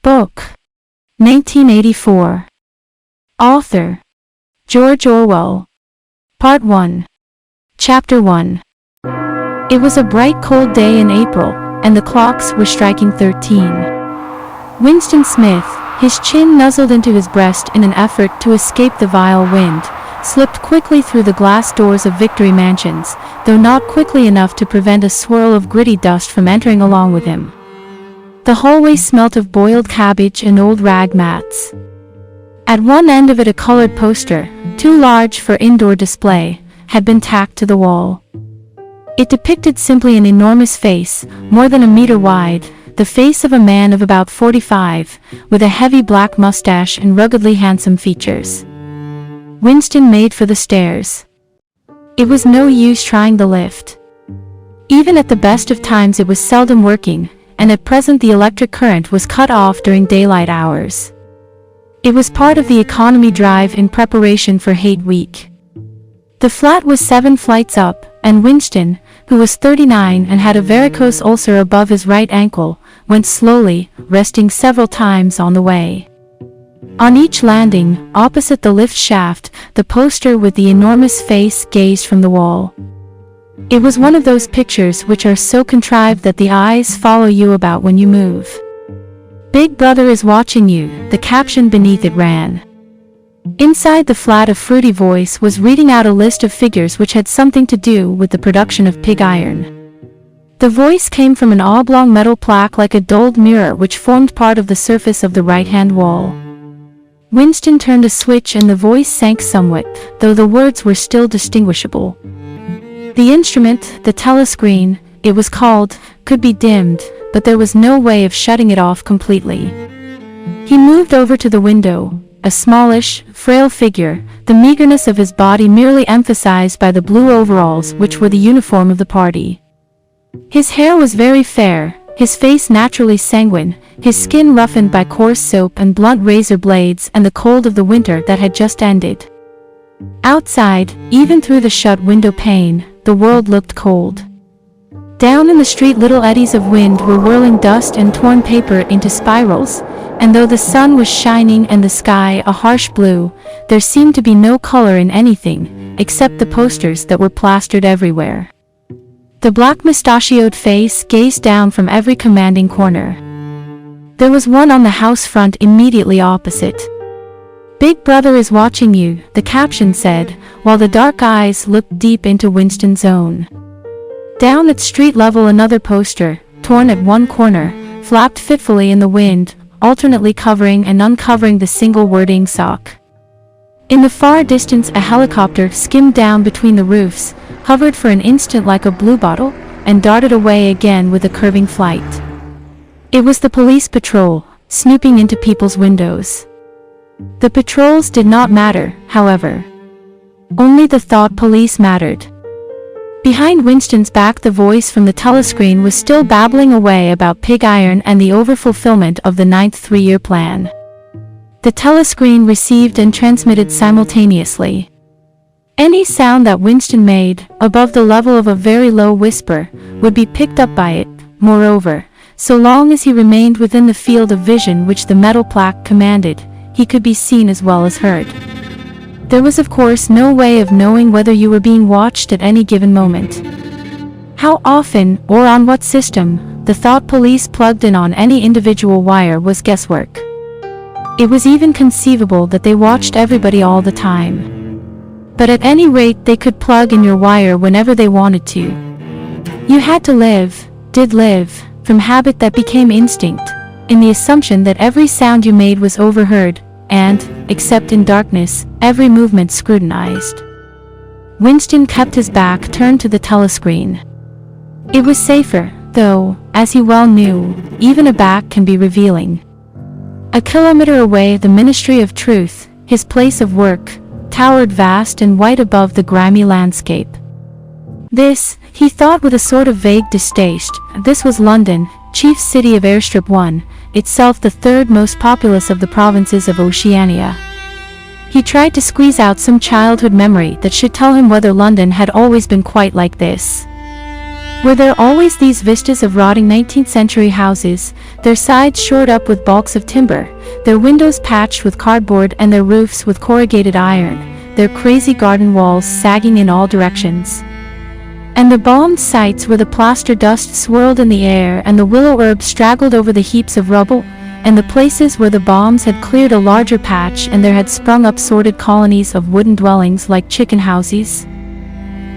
Book 1984. Author George Orwell. Part 1. Chapter 1. It was a bright cold day in April, and the clocks were striking 13. Winston Smith, his chin nuzzled into his breast in an effort to escape the vile wind, slipped quickly through the glass doors of Victory Mansions, though not quickly enough to prevent a swirl of gritty dust from entering along with him. The hallway smelt of boiled cabbage and old rag mats. At one end of it a colored poster, too large for indoor display, had been tacked to the wall. It depicted simply an enormous face, more than a meter wide, the face of a man of about 45, with a heavy black mustache and ruggedly handsome features. Winston made for the stairs. It was no use trying the lift. Even at the best of times it was seldom working, and at present the electric current was cut off during daylight hours. It was part of the economy drive in preparation for Hate Week. The flat was 7 flights up, and Winston, who was 39 and had a varicose ulcer above his right ankle, went slowly, resting several times on the way. On each landing, opposite the lift shaft, the poster with the enormous face gazed from the wall. It was one of those pictures which are so contrived that the eyes follow you about when you move. "Big Brother is watching you," the caption beneath it ran. Inside the flat a fruity voice was reading out a list of figures which had something to do with the production of pig iron. The voice came from an oblong metal plaque like a dulled mirror which formed part of the surface of the right-hand wall. Winston turned a switch and the voice sank somewhat, though the words were still distinguishable. The instrument, the telescreen, it was called, could be dimmed, but there was no way of shutting it off completely. He moved over to the window, a smallish, frail figure, the meagerness of his body merely emphasized by the blue overalls which were the uniform of the party. His hair was very fair, his face naturally sanguine, his skin roughened by coarse soap and blunt razor blades and the cold of the winter that had just ended. Outside, even through the shut window pane, the world looked cold. Down in the street little eddies of wind were whirling dust and torn paper into spirals, and though the sun was shining and the sky a harsh blue, there seemed to be no color in anything, except the posters that were plastered everywhere. The black mustachioed face gazed down from every commanding corner. There was one on the house front immediately opposite. "Big Brother is watching you," the caption said, while the dark eyes looked deep into Winston's own. Down at street level another poster, torn at one corner, flapped fitfully in the wind, alternately covering and uncovering the single wording sock. In the far distance a helicopter skimmed down between the roofs, hovered for an instant like a bluebottle, and darted away again with a curving flight. It was the police patrol, snooping into people's windows. The patrols did not matter, however. Only the thought police mattered. Behind Winston's back the voice from the telescreen was still babbling away about pig iron and the overfulfillment of the 9th three-year plan. The telescreen received and transmitted simultaneously. Any sound that Winston made, above the level of a very low whisper, would be picked up by it. Moreover, so long as he remained within the field of vision which the metal plaque commanded, he could be seen as well as heard. There was of course no way of knowing whether you were being watched at any given moment. How often, or on what system, the thought police plugged in on any individual wire was guesswork. It was even conceivable that they watched everybody all the time. But at any rate they could plug in your wire whenever they wanted to. You had to live, did live, from habit that became instinct, in the assumption that every sound you made was overheard, and, except in darkness, every movement scrutinized. Winston kept his back turned to the telescreen. It was safer, though, as he well knew, even a back can be revealing. A kilometer away the Ministry of Truth, his place of work, towered vast and white above the grimy landscape. This, he thought with a sort of vague distaste, this was London, chief city of Airstrip 1, itself the third most populous of the provinces of Oceania. He tried to squeeze out some childhood memory that should tell him whether London had always been quite like this. Were there always these vistas of rotting 19th century houses, their sides shored up with balks of timber, their windows patched with cardboard and their roofs with corrugated iron, their crazy garden walls sagging in all directions? And the bombed sites where the plaster dust swirled in the air and the willow herb straggled over the heaps of rubble, and the places where the bombs had cleared a larger patch and there had sprung up sordid colonies of wooden dwellings like chicken houses?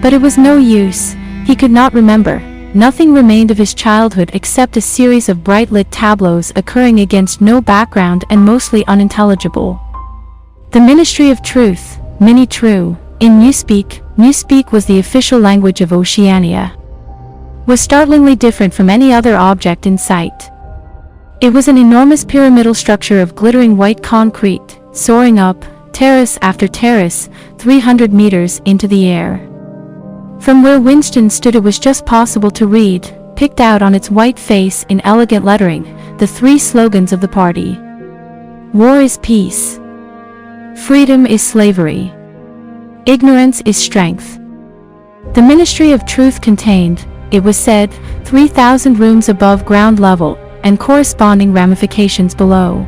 But it was no use, he could not remember. Nothing remained of his childhood except a series of bright-lit tableaus occurring against no background and mostly unintelligible. The Ministry of Truth, Mini True, in Newspeak was the official language of Oceania, was startlingly different from any other object in sight. It was an enormous pyramidal structure of glittering white concrete, soaring up, terrace after terrace, 300 meters into the air. From where Winston stood it was just possible to read, picked out on its white face in elegant lettering, the three slogans of the party. War is peace. Freedom is slavery. Ignorance is strength. The Ministry of Truth contained, it was said, 3,000 rooms above ground level, and corresponding ramifications below.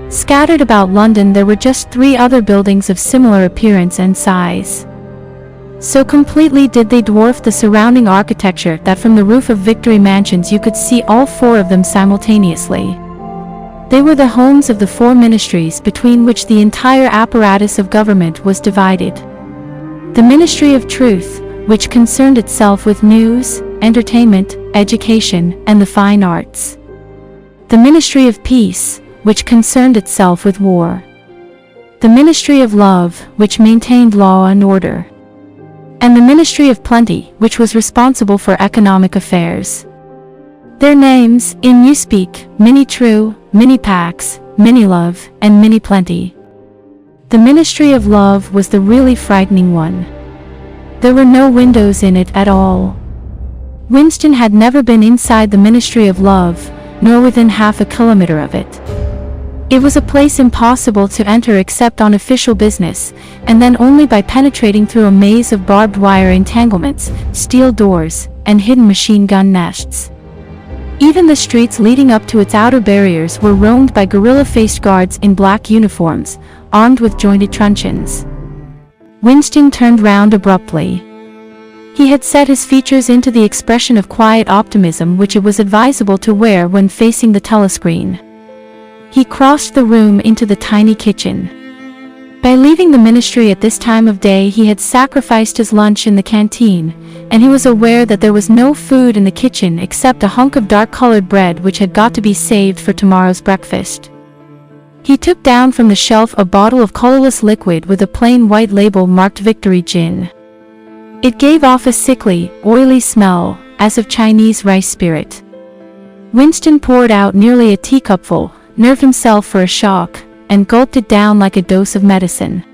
Scattered about London there were just 3 other buildings of similar appearance and size. So completely did they dwarf the surrounding architecture that from the roof of Victory Mansions you could see all 4 of them simultaneously. They were the homes of the 4 ministries between which the entire apparatus of government was divided. The Ministry of Truth, which concerned itself with news, entertainment, education, and the fine arts. The Ministry of Peace, which concerned itself with war. The Ministry of Love, which maintained law and order. And the Ministry of Plenty, which was responsible for economic affairs. Their names, in Newspeak, Mini True, Mini Pax, Mini Love, and Mini Plenty. The Ministry of Love was the really frightening one. There were no windows in it at all. Winston had never been inside the Ministry of Love, nor within half a kilometer of it. It was a place impossible to enter except on official business, and then only by penetrating through a maze of barbed wire entanglements, steel doors, and hidden machine gun nests. Even the streets leading up to its outer barriers were roamed by gorilla-faced guards in black uniforms, armed with jointed truncheons. Winston turned round abruptly. He had set his features into the expression of quiet optimism which it was advisable to wear when facing the telescreen. He crossed the room into the tiny kitchen. By leaving the ministry at this time of day he had sacrificed his lunch in the canteen, and he was aware that there was no food in the kitchen except a hunk of dark-colored bread which had got to be saved for tomorrow's breakfast. He took down from the shelf a bottle of colorless liquid with a plain white label marked Victory Gin. It gave off a sickly, oily smell, as of Chinese rice spirit. Winston poured out nearly a teacupful, nerved himself for a shock, and gulped it down like a dose of medicine.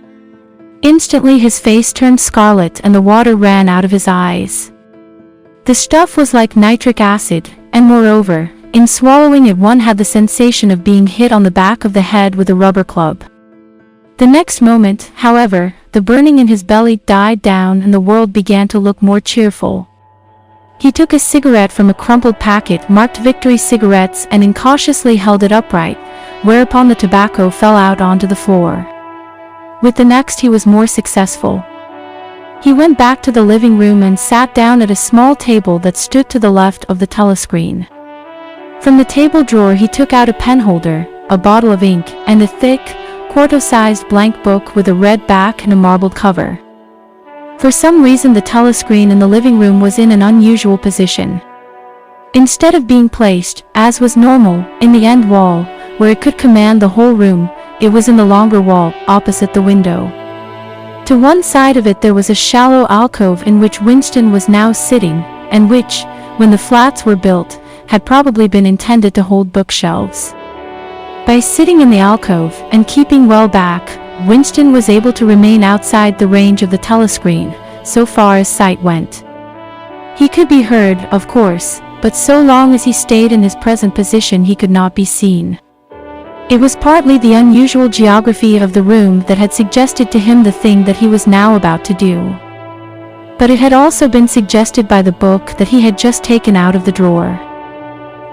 Instantly his face turned scarlet and the water ran out of his eyes. The stuff was like nitric acid, and moreover, in swallowing it one had the sensation of being hit on the back of the head with a rubber club. The next moment, however, the burning in his belly died down and the world began to look more cheerful. He took a cigarette from a crumpled packet marked Victory Cigarettes and incautiously held it upright, whereupon the tobacco fell out onto the floor. With the next he was more successful. He went back to the living room and sat down at a small table that stood to the left of the telescreen. From the table drawer he took out a pen holder, a bottle of ink, and a thick, quarto-sized blank book with a red back and a marbled cover. For some reason the telescreen in the living room was in an unusual position. Instead of being placed, as was normal, in the end wall, where it could command the whole room, it was in the longer wall, opposite the window. To one side of it there was a shallow alcove in which Winston was now sitting, and which, when the flats were built, had probably been intended to hold bookshelves. By sitting in the alcove, and keeping well back, Winston was able to remain outside the range of the telescreen, so far as sight went. He could be heard, of course, but so long as he stayed in his present position he could not be seen. It was partly the unusual geography of the room that had suggested to him the thing that he was now about to do. But it had also been suggested by the book that he had just taken out of the drawer.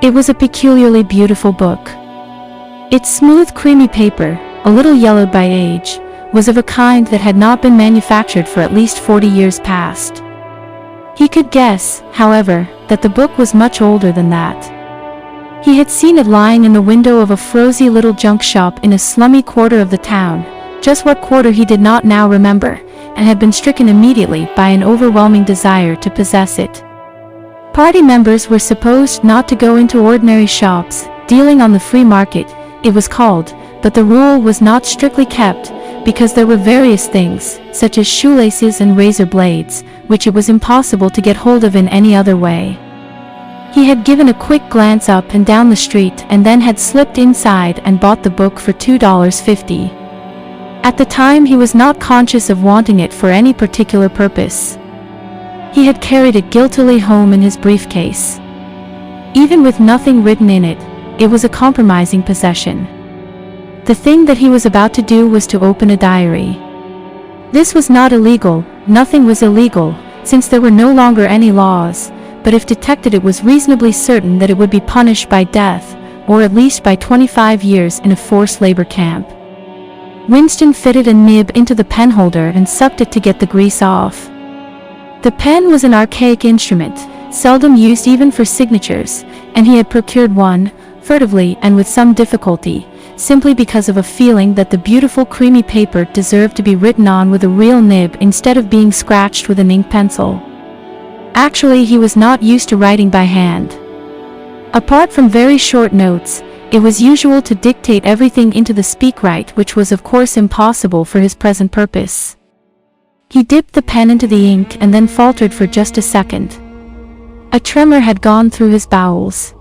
It was a peculiarly beautiful book. Its smooth, creamy paper, a little yellowed by age, was of a kind that had not been manufactured for at least 40 years past. He could guess, however, that the book was much older than that. He had seen it lying in the window of a frosy little junk shop in a slummy quarter of the town, just what quarter he did not now remember, and had been stricken immediately by an overwhelming desire to possess it. Party members were supposed not to go into ordinary shops, dealing on the free market, it was called, but the rule was not strictly kept, because there were various things, such as shoelaces and razor blades, which it was impossible to get hold of in any other way. He had given a quick glance up and down the street and then had slipped inside and bought the book for $2.50. At the time he was not conscious of wanting it for any particular purpose. He had carried it guiltily home in his briefcase. Even with nothing written in it, it was a compromising possession. The thing that he was about to do was to open a diary. This was not illegal, nothing was illegal, since there were no longer any laws, but if detected it was reasonably certain that it would be punished by death, or at least by 25 years in a forced labor camp. Winston fitted a nib into the penholder and sucked it to get the grease off. The pen was an archaic instrument, seldom used even for signatures, and he had procured one, furtively and with some difficulty, simply because of a feeling that the beautiful creamy paper deserved to be written on with a real nib instead of being scratched with an ink pencil. Actually, he was not used to writing by hand. Apart from very short notes, it was usual to dictate everything into the speakwrite, which was of course impossible for his present purpose. He dipped the pen into the ink and then faltered for just a second. A tremor had gone through his bowels.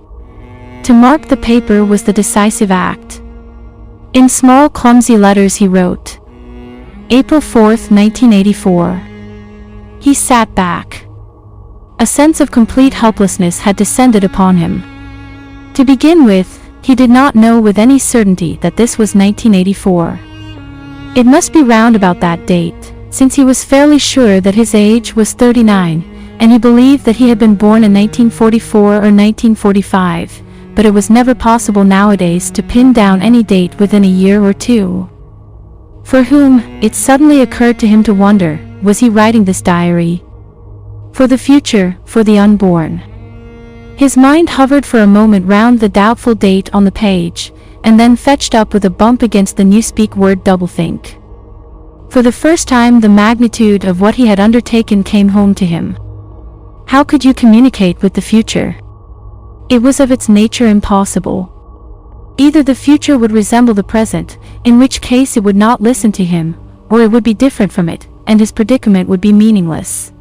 To mark the paper was the decisive act. In small clumsy letters he wrote, April 4th, 1984. He sat back. A sense of complete helplessness had descended upon him. To begin with, he did not know with any certainty that this was 1984. It must be round about that date, since he was fairly sure that his age was 39, and he believed that he had been born in 1944 or 1945. But it was never possible nowadays to pin down any date within a year or two. For whom, it suddenly occurred to him to wonder, was he writing this diary? For the future, for the unborn. His mind hovered for a moment round the doubtful date on the page, and then fetched up with a bump against the newspeak word doublethink. For the first time the magnitude of what he had undertaken came home to him. How could you communicate with the future? It was of its nature impossible. Either the future would resemble the present, in which case it would not listen to him, or it would be different from it, and his predicament would be meaningless.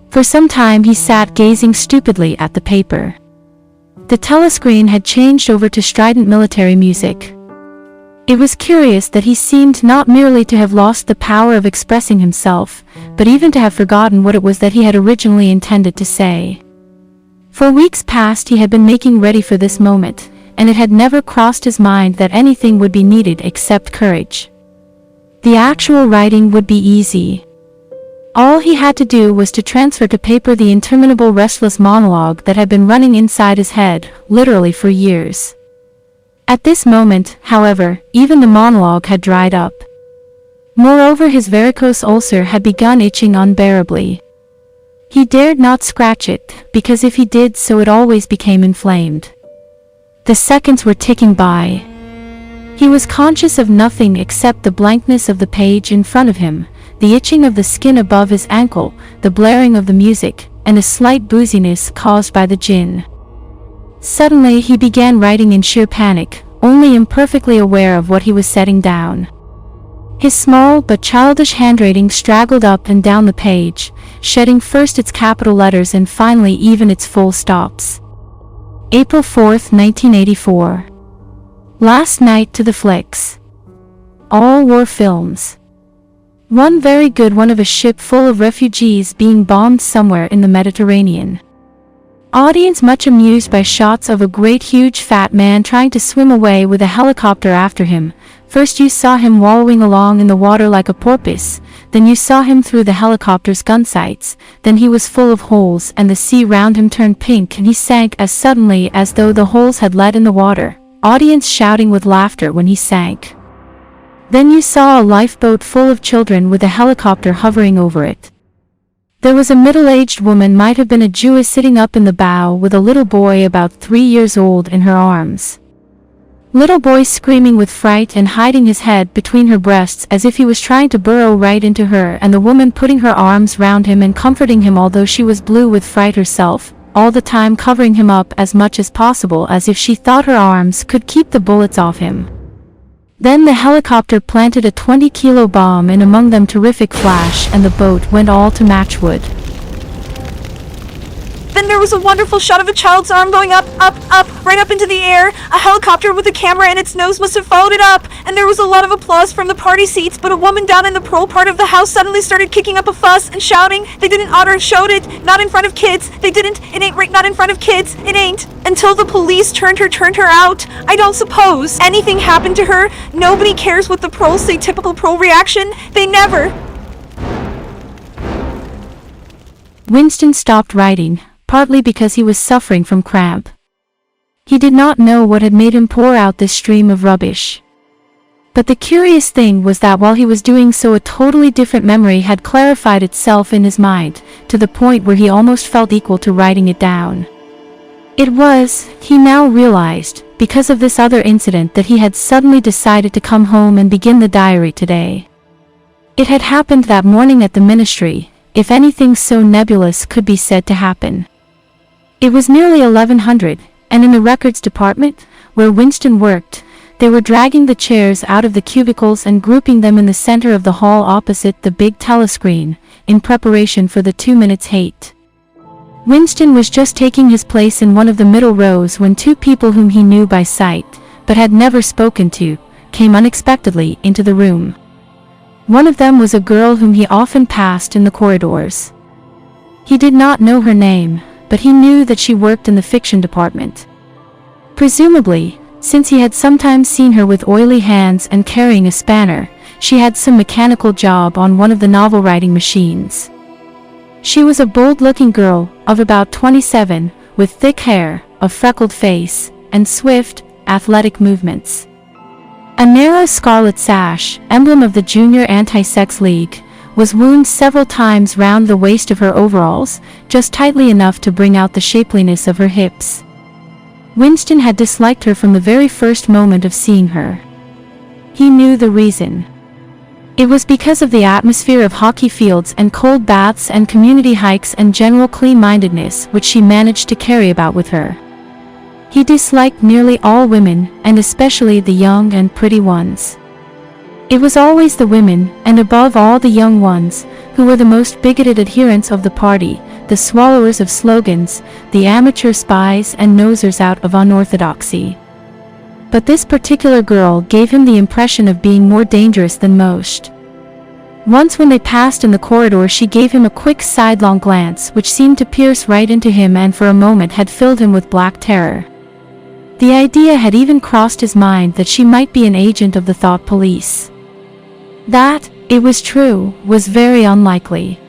For some time he sat gazing stupidly at the paper. The telescreen had changed over to strident military music. It was curious that he seemed not merely to have lost the power of expressing himself, but even to have forgotten what it was that he had originally intended to say. For weeks past he had been making ready for this moment, and it had never crossed his mind that anything would be needed except courage. The actual writing would be easy. All he had to do was to transfer to paper the interminable restless monologue that had been running inside his head, literally for years. At this moment, however, even the monologue had dried up. Moreover, his varicose ulcer had begun itching unbearably. He dared not scratch it, because if he did so it always became inflamed. The seconds were ticking by. He was conscious of nothing except the blankness of the page in front of him, the itching of the skin above his ankle, the blaring of the music, and a slight booziness caused by the gin. Suddenly he began writing in sheer panic, only imperfectly aware of what he was setting down. His small but childish handwriting straggled up and down the page, shedding first its capital letters and finally even its full stops. April 4th, 1984. Last night to the flicks. All war films. One very good one of a ship full of refugees being bombed somewhere in the Mediterranean. Audience much amused by shots of a great huge fat man trying to swim away with a helicopter after him. First you saw him wallowing along in the water like a porpoise, then you saw him through the helicopter's gun sights, then he was full of holes and the sea round him turned pink and he sank as suddenly as though the holes had lead in the water, audience shouting with laughter when he sank. Then you saw a lifeboat full of children with a helicopter hovering over it. There was a middle-aged woman, might have been a Jewess, sitting up in the bow with a little boy about 3 years old in her arms. Little boy screaming with fright and hiding his head between her breasts as if he was trying to burrow right into her, and the woman putting her arms round him and comforting him although she was blue with fright herself, all the time covering him up as much as possible as if she thought her arms could keep the bullets off him. Then the helicopter planted a 20-kilo bomb in among them, terrific flash, and the boat went all to matchwood. Then there was a wonderful shot of a child's arm going up, right up into the air. A helicopter with a camera in its nose must have followed it up, and there was a lot of applause from the party seats, but a woman down in the pearl part of the house suddenly started kicking up a fuss and shouting, "They didn't oughter showed it, not in front of kids, they didn't, it ain't right, not in front of kids, it ain't." Until the police turned her out. I don't suppose anything happened to her. Nobody cares what the pros say, typical pro reaction. They never. Winston stopped writing, partly because he was suffering from cramp. He did not know what had made him pour out this stream of rubbish. But the curious thing was that while he was doing so, a totally different memory had clarified itself in his mind, to the point where he almost felt equal to writing it down. It was, he now realized, because of this other incident that he had suddenly decided to come home and begin the diary today. It had happened that morning at the ministry, if anything so nebulous could be said to happen. It was nearly 1100, and in the records department, where Winston worked, they were dragging the chairs out of the cubicles and grouping them in the center of the hall opposite the big telescreen, in preparation for the 2 minutes hate. Winston was just taking his place in one of the middle rows when two people whom he knew by sight, but had never spoken to, came unexpectedly into the room. One of them was a girl whom he often passed in the corridors. He did not know her name, but he knew that she worked in the fiction department. Presumably, since he had sometimes seen her with oily hands and carrying a spanner, she had some mechanical job on one of the novel-writing machines. She was a bold-looking girl, of about 27, with thick hair, a freckled face, and swift, athletic movements. A narrow scarlet sash, emblem of the Junior Anti-Sex League, was wound several times round the waist of her overalls, just tightly enough to bring out the shapeliness of her hips. Winston had disliked her from the very first moment of seeing her. He knew the reason. It was because of the atmosphere of hockey fields and cold baths and community hikes and general clean-mindedness which she managed to carry about with her. He disliked nearly all women, and especially the young and pretty ones. It was always the women, and above all the young ones, who were the most bigoted adherents of the party, the swallowers of slogans, the amateur spies and nosers out of unorthodoxy. But this particular girl gave him the impression of being more dangerous than most. Once when they passed in the corridor, she gave him a quick sidelong glance which seemed to pierce right into him and for a moment had filled him with black terror. The idea had even crossed his mind that she might be an agent of the thought police. That, it was true, was very unlikely.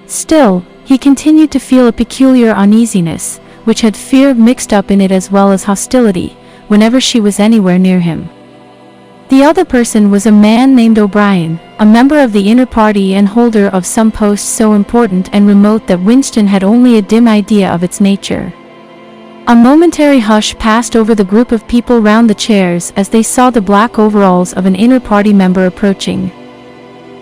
Still, he continued to feel a peculiar uneasiness, which had fear mixed up in it as well as hostility, whenever she was anywhere near him. The other person was a man named O'Brien, a member of the inner party and holder of some post so important and remote that Winston had only a dim idea of its nature. A momentary hush passed over the group of people round the chairs as they saw the black overalls of an inner party member approaching.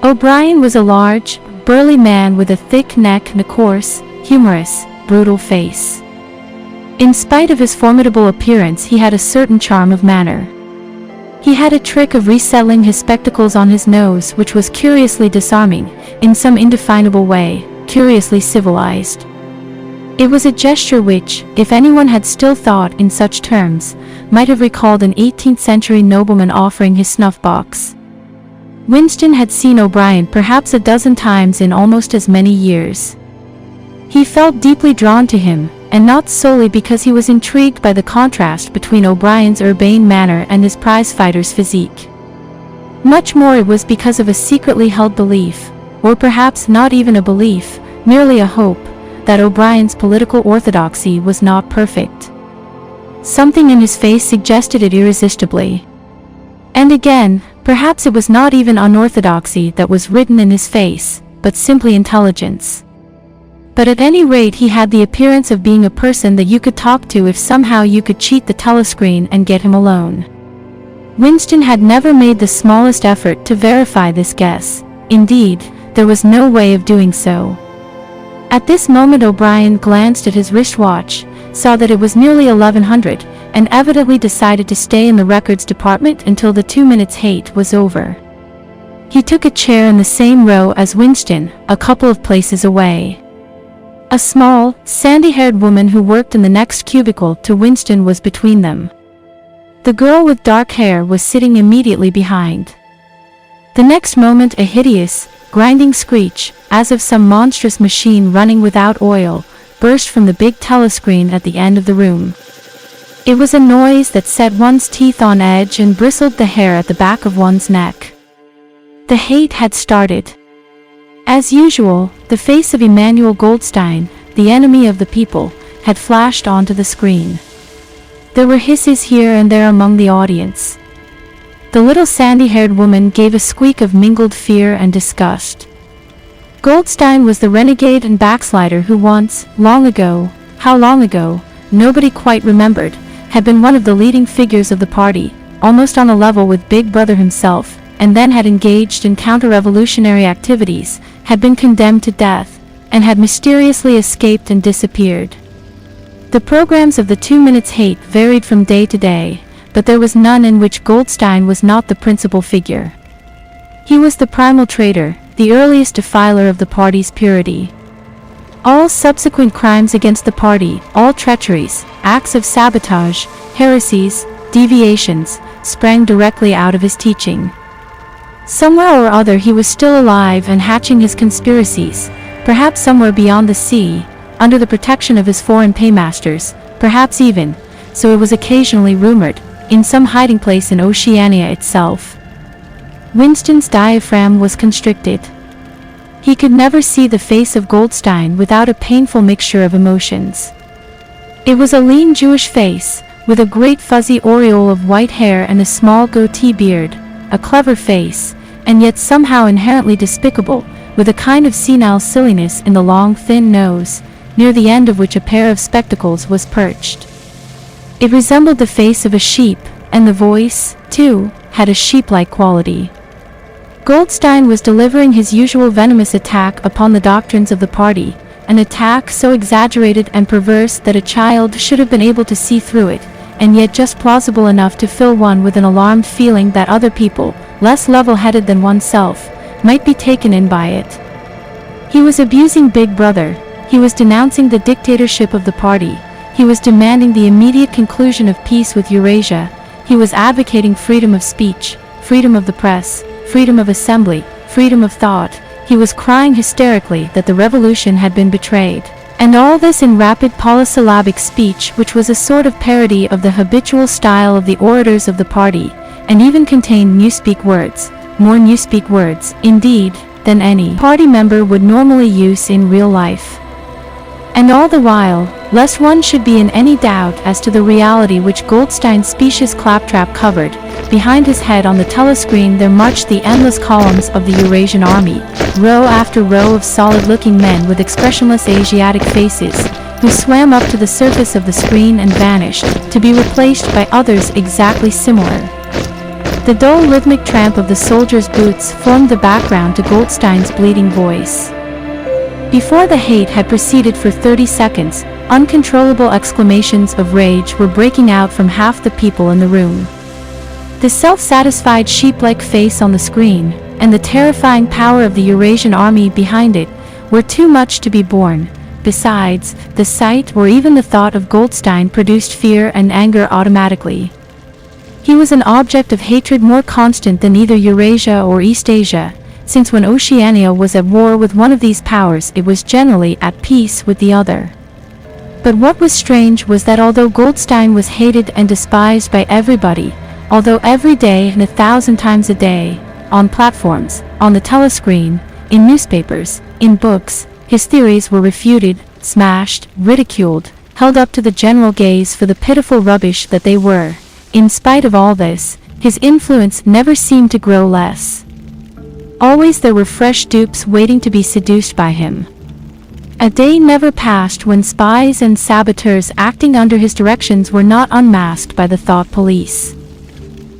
O'Brien was a large, burly man with a thick neck and a coarse, humorous, brutal face. In spite of his formidable appearance, he had a certain charm of manner. He had a trick of resettling his spectacles on his nose which was curiously disarming, in some indefinable way, curiously civilized. It was a gesture which, if anyone had still thought in such terms, might have recalled an 18th-century nobleman offering his snuff-box. Winston had seen O'Brien perhaps a dozen times in almost as many years. He felt deeply drawn to him, and not solely because he was intrigued by the contrast between O'Brien's urbane manner and his prizefighter's physique. Much more it was because of a secretly held belief, or perhaps not even a belief, merely a hope, that O'Brien's political orthodoxy was not perfect. Something in his face suggested it irresistibly. And again, perhaps it was not even unorthodoxy that was written in his face, but simply intelligence. But at any rate he had the appearance of being a person that you could talk to if somehow you could cheat the telescreen and get him alone. Winston had never made the smallest effort to verify this guess. Indeed, there was no way of doing so. At this moment O'Brien glanced at his wristwatch, saw that it was nearly 1100, and evidently decided to stay in the records department until the 2 minutes hate was over. He took a chair in the same row as Winston, a couple of places away. A small, sandy-haired woman who worked in the next cubicle to Winston was between them. The girl with dark hair was sitting immediately behind. The next moment a hideous, grinding screech, as of some monstrous machine running without oil, burst from the big telescreen at the end of the room. It was a noise that set one's teeth on edge and bristled the hair at the back of one's neck. The hate had started. As usual, the face of Emmanuel Goldstein, the enemy of the people, had flashed onto the screen. There were hisses here and there among the audience. The little sandy-haired woman gave a squeak of mingled fear and disgust. Goldstein was the renegade and backslider who once, long ago, how long ago, nobody quite remembered, had been one of the leading figures of the party, almost on a level with Big Brother himself, and then had engaged in counter-revolutionary activities, had been condemned to death, and had mysteriously escaped and disappeared. The programs of the 2 minutes hate varied from day to day, but there was none in which Goldstein was not the principal figure. He was the primal traitor, the earliest defiler of the party's purity. All subsequent crimes against the party, all treacheries, acts of sabotage, heresies, deviations, sprang directly out of his teaching. Somewhere or other he was still alive and hatching his conspiracies, perhaps somewhere beyond the sea, under the protection of his foreign paymasters, perhaps even, so it was occasionally rumored, in some hiding place in Oceania itself. Winston's diaphragm was constricted. He could never see the face of Goldstein without a painful mixture of emotions. It was a lean Jewish face, with a great fuzzy aureole of white hair and a small goatee beard, a clever face, and yet somehow inherently despicable, with a kind of senile silliness in the long thin nose, near the end of which a pair of spectacles was perched. It resembled the face of a sheep, and the voice, too, had a sheep-like quality. Goldstein was delivering his usual venomous attack upon the doctrines of the party, an attack so exaggerated and perverse that a child should have been able to see through it, and yet just plausible enough to fill one with an alarmed feeling that other people, less level-headed than oneself, might be taken in by it. He was abusing Big Brother, he was denouncing the dictatorship of the party, he was demanding the immediate conclusion of peace with Eurasia, he was advocating freedom of speech, freedom of the press, freedom of assembly, freedom of thought, he was crying hysterically that the revolution had been betrayed. And all this in rapid polysyllabic speech which was a sort of parody of the habitual style of the orators of the party, and even contained newspeak words, more newspeak words, indeed, than any party member would normally use in real life. And all the while, lest one should be in any doubt as to the reality which Goldstein's specious claptrap covered, behind his head on the telescreen there marched the endless columns of the Eurasian army, row after row of solid-looking men with expressionless Asiatic faces, who swam up to the surface of the screen and vanished, to be replaced by others exactly similar. The dull rhythmic tramp of the soldiers' boots formed the background to Goldstein's bleeding voice. Before the hate had proceeded for 30 seconds, uncontrollable exclamations of rage were breaking out from half the people in the room. The self-satisfied sheep-like face on the screen, and the terrifying power of the Eurasian army behind it, were too much to be borne. Besides, the sight or even the thought of Goldstein produced fear and anger automatically. He was an object of hatred more constant than either Eurasia or East Asia, since when Oceania was at war with one of these powers it was generally at peace with the other. But what was strange was that although Goldstein was hated and despised by everybody, although every day and 1,000 times a day, on platforms, on the telescreen, in newspapers, in books, his theories were refuted, smashed, ridiculed, held up to the general gaze for the pitiful rubbish that they were. In spite of all this, his influence never seemed to grow less. Always there were fresh dupes waiting to be seduced by him. A day never passed when spies and saboteurs acting under his directions were not unmasked by the thought police.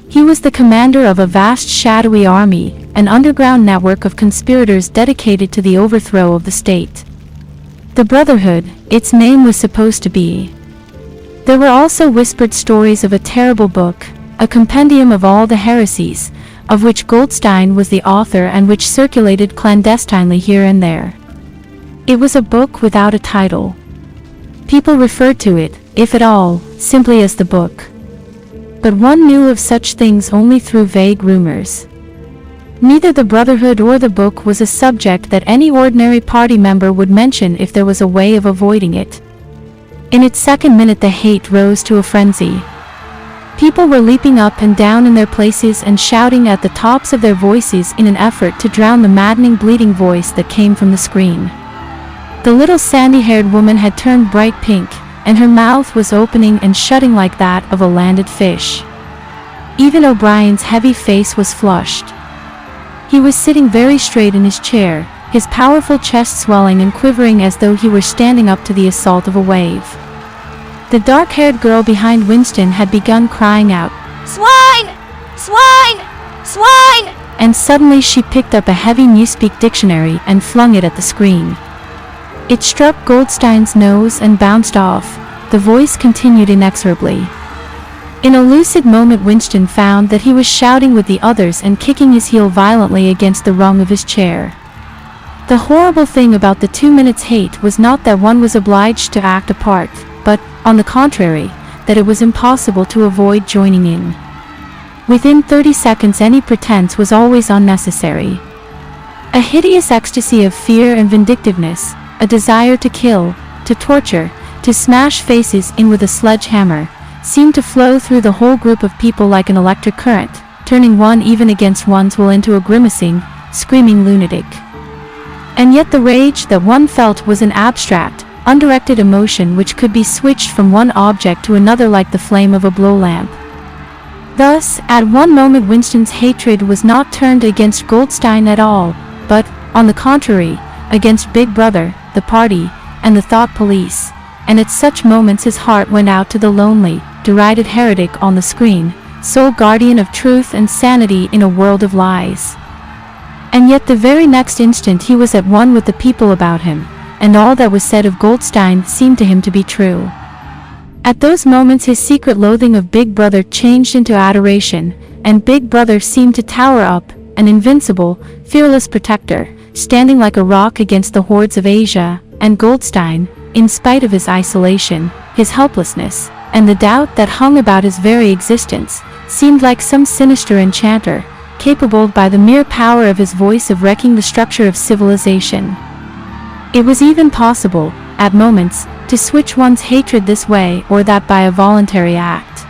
He was the commander of a vast shadowy army, an underground network of conspirators dedicated to the overthrow of the state. The Brotherhood, its name was supposed to be. There were also whispered stories of a terrible book, a compendium of all the heresies, of which Goldstein was the author and which circulated clandestinely here and there. It was a book without a title. People referred to it, if at all, simply as the book. But one knew of such things only through vague rumors. Neither the Brotherhood or the book was a subject that any ordinary party member would mention if there was a way of avoiding it. In its second minute the hate rose to a frenzy. People were leaping up and down in their places and shouting at the tops of their voices in an effort to drown the maddening bleating voice that came from the screen. The little sandy-haired woman had turned bright pink, and her mouth was opening and shutting like that of a landed fish. Even O'Brien's heavy face was flushed. He was sitting very straight in his chair, his powerful chest swelling and quivering as though he were standing up to the assault of a wave. The dark-haired girl behind Winston had begun crying out, "Swine! Swine! Swine!" And suddenly she picked up a heavy Newspeak dictionary and flung it at the screen. It struck Goldstein's nose and bounced off. The voice continued inexorably. In a lucid moment Winston found that he was shouting with the others and kicking his heel violently against the rung of his chair. The horrible thing about the 2 minutes hate was not that one was obliged to act a part, but, on the contrary, that it was impossible to avoid joining in. Within 30 seconds any pretense was always unnecessary. A hideous ecstasy of fear and vindictiveness, a desire to kill, to torture, to smash faces in with a sledgehammer, seemed to flow through the whole group of people like an electric current, turning one even against one's will into a grimacing, screaming lunatic. And yet the rage that one felt was an abstract, undirected emotion which could be switched from one object to another like the flame of a blow lamp. Thus, at one moment Winston's hatred was not turned against Goldstein at all, but, on the contrary, against Big Brother, the party, and the thought police, and at such moments his heart went out to the lonely, derided heretic on the screen, sole guardian of truth and sanity in a world of lies. And yet the very next instant he was at one with the people about him, and all that was said of Goldstein seemed to him to be true. At those moments his secret loathing of Big Brother changed into adoration, and Big Brother seemed to tower up, an invincible, fearless protector, standing like a rock against the hordes of Asia, and Goldstein, in spite of his isolation, his helplessness, and the doubt that hung about his very existence, seemed like some sinister enchanter, capable by the mere power of his voice of wrecking the structure of civilization. It was even possible, at moments, to switch one's hatred this way or that by a voluntary act.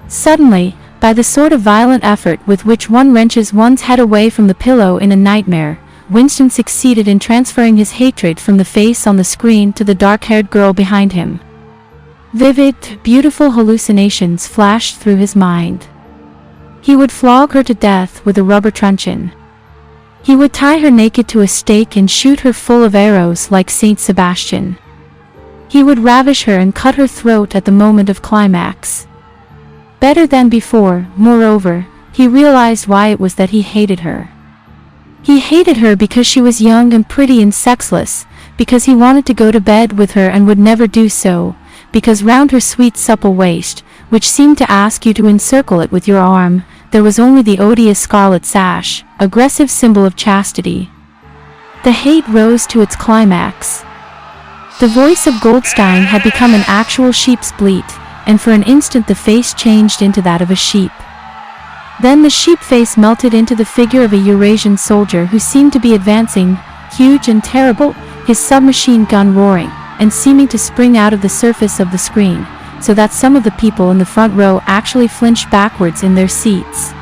Suddenly, by the sort of violent effort with which one wrenches one's head away from the pillow in a nightmare, Winston succeeded in transferring his hatred from the face on the screen to the dark-haired girl behind him. Vivid, beautiful hallucinations flashed through his mind. He would flog her to death with a rubber truncheon. He would tie her naked to a stake and shoot her full of arrows like Saint Sebastian. He would ravish her and cut her throat at the moment of climax. Better than before, moreover, he realized why it was that he hated her. He hated her because she was young and pretty and sexless, because he wanted to go to bed with her and would never do so, because round her sweet supple waist, which seemed to ask you to encircle it with your arm, there was only the odious scarlet sash, aggressive symbol of chastity. The hate rose to its climax. The voice of Goldstein had become an actual sheep's bleat, and for an instant the face changed into that of a sheep. Then the sheep face melted into the figure of a Eurasian soldier who seemed to be advancing, huge and terrible, his submachine gun roaring, and seeming to spring out of the surface of the screen, so that some of the people in the front row actually flinched backwards in their seats.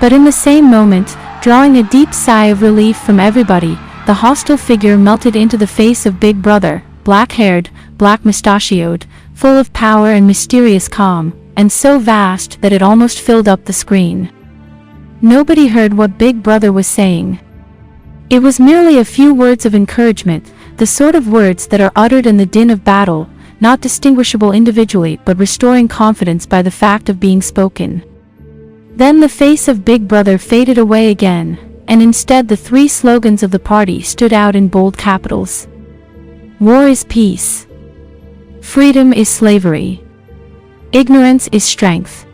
But in the same moment, Drawing a deep sigh of relief from everybody, the hostile figure melted into the face of Big Brother, black-haired, black-mustachioed, full of power and mysterious calm, and so vast that it almost filled up the screen. Nobody heard what Big Brother was saying. It was merely a few words of encouragement, the sort of words that are uttered in the din of battle, not distinguishable individually but restoring confidence by the fact of being spoken. Then the face of Big Brother faded away again, and instead the three slogans of the party stood out in bold capitals. War is peace. Freedom is slavery. Ignorance is strength.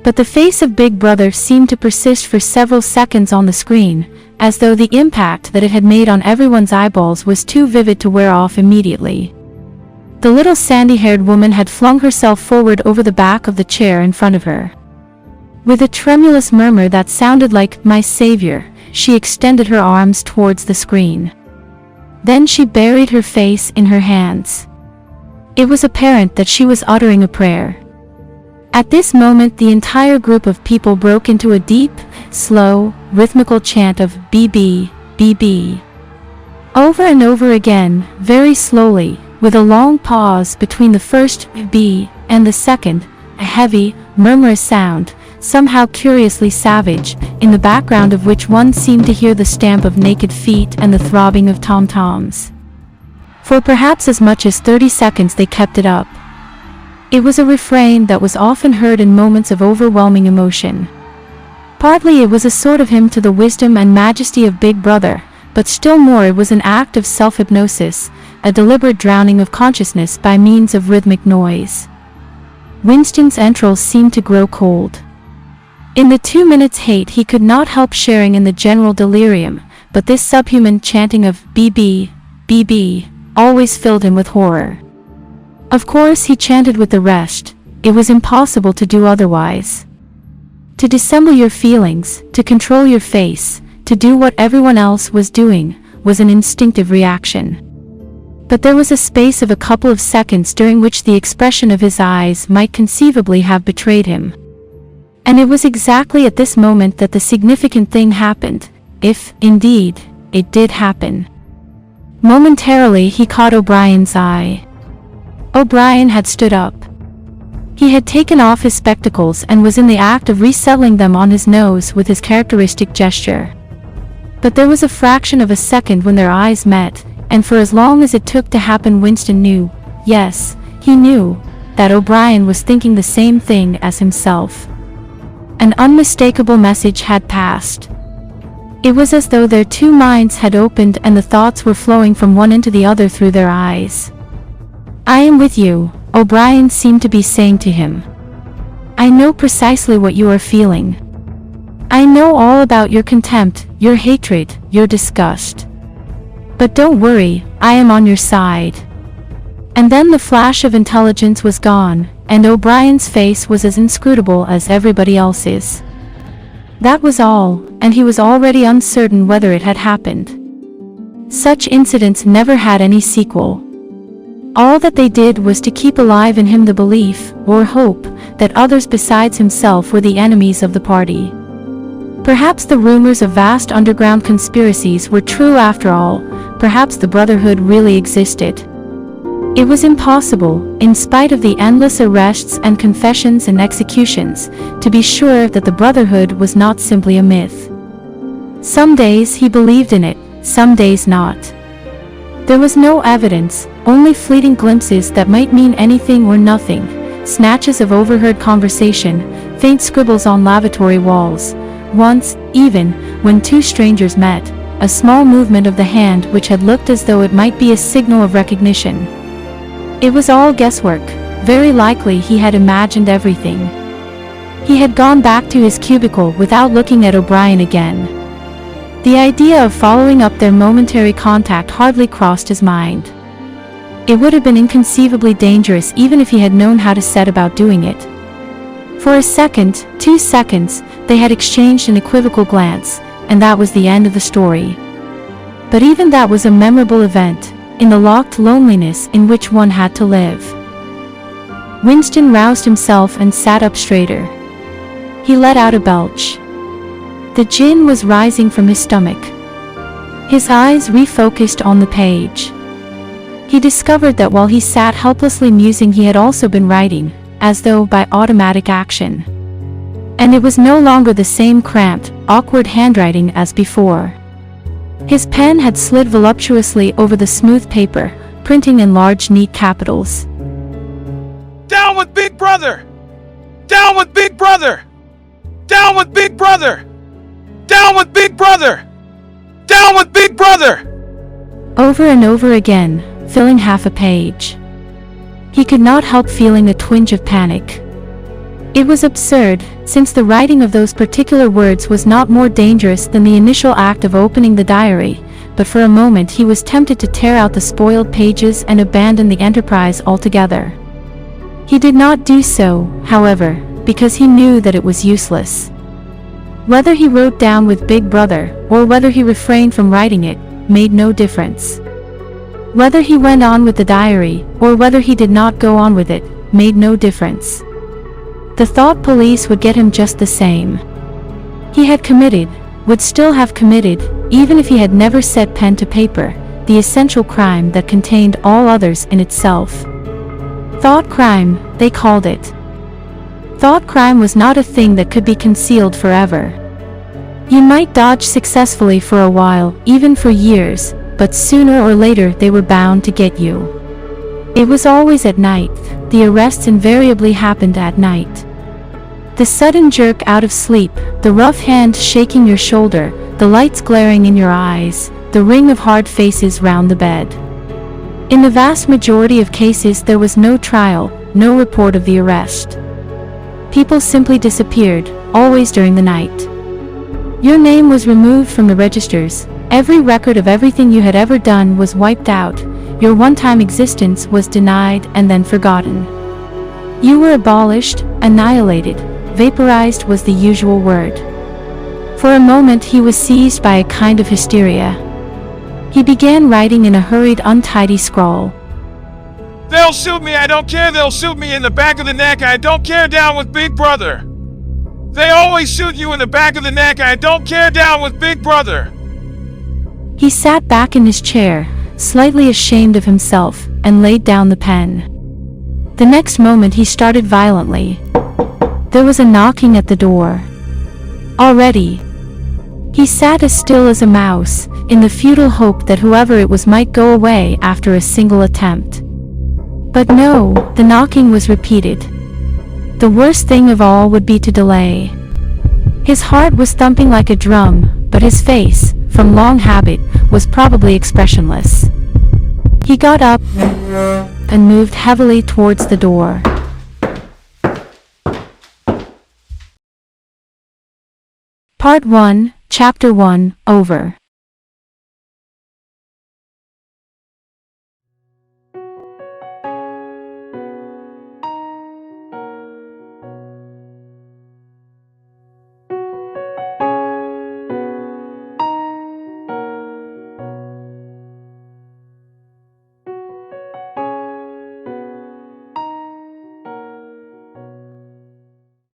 But the face of Big Brother seemed to persist for several seconds on the screen, as though the impact that it had made on everyone's eyeballs was too vivid to wear off immediately. The little sandy-haired woman had flung herself forward over the back of the chair in front of her. With a tremulous murmur that sounded like, "My savior," she extended her arms towards the screen. Then she buried her face in her hands. It was apparent that she was uttering a prayer. At this moment the entire group of people broke into a deep, slow, rhythmical chant of BB, BB. Over and over again, very slowly, with a long pause between the first B and the second, a heavy, murmurous sound, somehow curiously savage, in the background of which one seemed to hear the stamp of naked feet and the throbbing of tom-toms. For perhaps as much as 30 seconds they kept it up. It was a refrain that was often heard in moments of overwhelming emotion. Partly it was a sort of hymn to the wisdom and majesty of Big Brother, but still more it was an act of self-hypnosis, a deliberate drowning of consciousness by means of rhythmic noise. Winston's entrails seemed to grow cold. In the 2 minutes' hate he could not help sharing in the general delirium, but this subhuman chanting of BB, BB, always filled him with horror. Of course he chanted with the rest, it was impossible to do otherwise. To dissemble your feelings, to control your face, to do what everyone else was doing, was an instinctive reaction. But there was a space of a couple of seconds during which the expression of his eyes might conceivably have betrayed him. And it was exactly at this moment that the significant thing happened, if, indeed, it did happen. Momentarily he caught O'Brien's eye. O'Brien had stood up. He had taken off his spectacles and was in the act of resettling them on his nose with his characteristic gesture. But there was a fraction of a second when their eyes met, and for as long as it took to happen Winston knew, yes, he knew, that O'Brien was thinking the same thing as himself. An unmistakable message had passed. It was as though their two minds had opened and the thoughts were flowing from one into the other through their eyes. "I am with you," O'Brien seemed to be saying to him. "I know precisely what you are feeling. I know all about your contempt, your hatred, your disgust. But don't worry, I am on your side." And then the flash of intelligence was gone, and O'Brien's face was as inscrutable as everybody else's. That was all, and he was already uncertain whether it had happened. Such incidents never had any sequel. All that they did was to keep alive in him the belief, or hope, that others besides himself were the enemies of the party. Perhaps the rumors of vast underground conspiracies were true after all, perhaps the Brotherhood really existed. It was impossible, in spite of the endless arrests and confessions and executions, to be sure that the Brotherhood was not simply a myth. Some days he believed in it, some days not. There was no evidence, only fleeting glimpses that might mean anything or nothing, snatches of overheard conversation, faint scribbles on lavatory walls. Once, even, when two strangers met, a small movement of the hand which had looked as though it might be a signal of recognition. It was all guesswork. Very likely he had imagined everything. He had gone back to his cubicle without looking at O'Brien again. The idea of following up their momentary contact hardly crossed his mind. It would have been inconceivably dangerous even if he had known how to set about doing it. For a second, 2 seconds, they had exchanged an equivocal glance, and that was the end of the story. But even that was a memorable event, in the locked loneliness in which one had to live. Winston roused himself and sat up straighter. He let out a belch. The gin was rising from his stomach. His eyes refocused on the page. He discovered that while he sat helplessly musing, he had also been writing, as though by automatic action. And it was no longer the same cramped, awkward handwriting as before. His pen had slid voluptuously over the smooth paper, printing in large, neat capitals. Down with Big Brother! Down with Big Brother! Down with Big Brother! Down with Big Brother! Down with Big Brother! Over and over again, filling half a page. He could not help feeling a twinge of panic. It was absurd, since the writing of those particular words was not more dangerous than the initial act of opening the diary, but for a moment he was tempted to tear out the spoiled pages and abandon the enterprise altogether. He did not do so, however, because he knew that it was useless. Whether he wrote down with Big Brother, or whether he refrained from writing it, made no difference. Whether he went on with the diary, or whether he did not go on with it, made no difference. The thought police would get him just the same. He had committed, would still have committed, even if he had never set pen to paper, the essential crime that contained all others in itself. Thought crime, they called it. Thought crime was not a thing that could be concealed forever. You might dodge successfully for a while, even for years, but sooner or later they were bound to get you. It was always at night. The arrests invariably happened at night. The sudden jerk out of sleep, the rough hand shaking your shoulder, the lights glaring in your eyes, the ring of hard faces round the bed. In the vast majority of cases there was no trial, no report of the arrest. People simply disappeared, always during the night. Your name was removed from the registers, every record of everything you had ever done was wiped out, your one-time existence was denied and then forgotten. You were abolished, annihilated, vaporized was the usual word. For a moment he was seized by a kind of hysteria. He began writing in a hurried, untidy scrawl. They'll shoot me, I don't care, they'll shoot me in the back of the neck, I don't care, down with Big Brother. They always shoot you in the back of the neck, I don't care, down with Big Brother. He sat back in his chair, slightly ashamed of himself, and laid down the pen. The next moment he started violently. There was a knocking at the door. Already. He sat as still as a mouse, in the futile hope that whoever it was might go away after a single attempt. But no, the knocking was repeated. The worst thing of all would be to delay. His heart was thumping like a drum, but his face, from long habit, was probably expressionless. He got up and moved heavily towards the door. Part 1, Chapter 1, over.